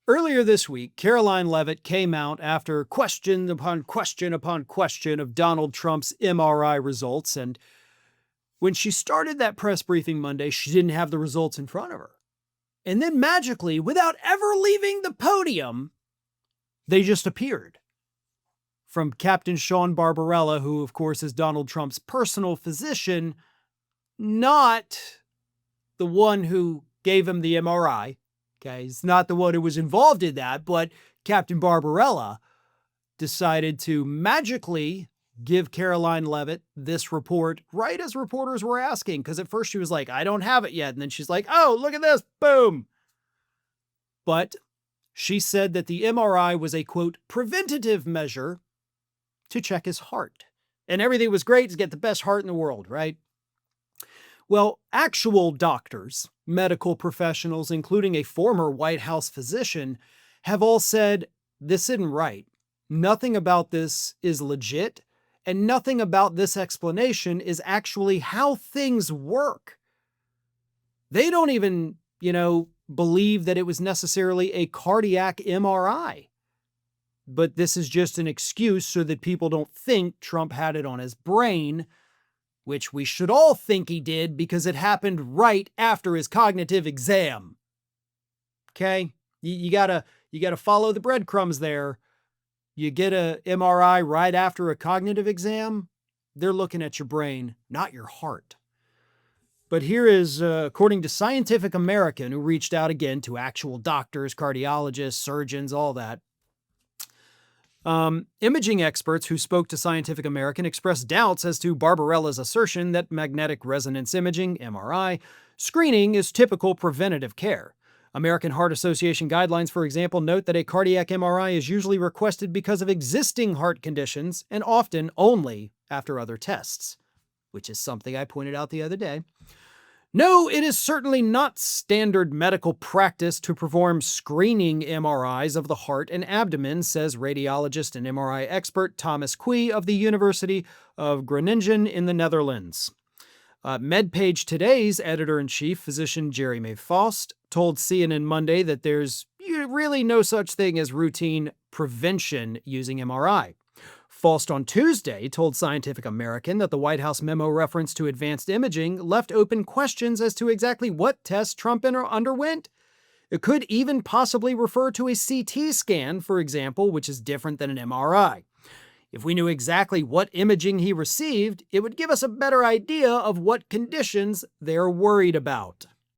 Earlier this week, Caroline Leavitt came out after question upon question upon question of Donald Trump's MRI results. And when she started that press briefing Monday, she didn't have the results in front of her. And then magically, without ever leaving the podium, they just appeared. From Captain Sean Barbarella, who, of course, is Donald Trump's personal physician, not the one who gave him the MRI. Okay, he's not the one who was involved in that, but Captain Barbarella decided to magically give Caroline Leavitt this report right as reporters were asking. Because at first she was like, I don't have it yet. And then she's like, oh, look at this. Boom. But she said that the MRI was a, quote, preventative measure to check his heart. And everything was great to get the best heart in the world, right? Well, actual doctors, medical professionals, including a former White House physician, have all said this isn't right. Nothing about this is legit, and nothing about this explanation is actually how things work. They don't even, believe that it was necessarily a cardiac MRI. But this is just an excuse so that people don't think Trump had it on his brain, which we should all think he did because it happened right after his cognitive exam. Okay? You gotta follow the breadcrumbs there. You get a MRI right after a cognitive exam, they're looking at your brain, not your heart. But here is, according to Scientific American, who reached out again to actual doctors, cardiologists, surgeons, all that. Imaging experts who spoke to Scientific American expressed doubts as to Barbarella's assertion that magnetic resonance imaging, MRI, screening is typical preventative care. American Heart Association guidelines, for example, note that a cardiac MRI is usually requested because of existing heart conditions and often only after other tests, which is something I pointed out the other day. No, it is certainly not standard medical practice to perform screening MRIs of the heart and abdomen, says radiologist and MRI expert Thomas Quee of the University of Groningen in the Netherlands. MedPage Today's editor-in-chief, physician Jeremy Faust, told CNN Monday that there's really no such thing as routine prevention using MRI. Faust on Tuesday told Scientific American that the White House memo reference to advanced imaging left open questions as to exactly what tests Trump underwent. It could even possibly refer to a CT scan, for example, which is different than an MRI. If we knew exactly what imaging he received, it would give us a better idea of what conditions they're worried about.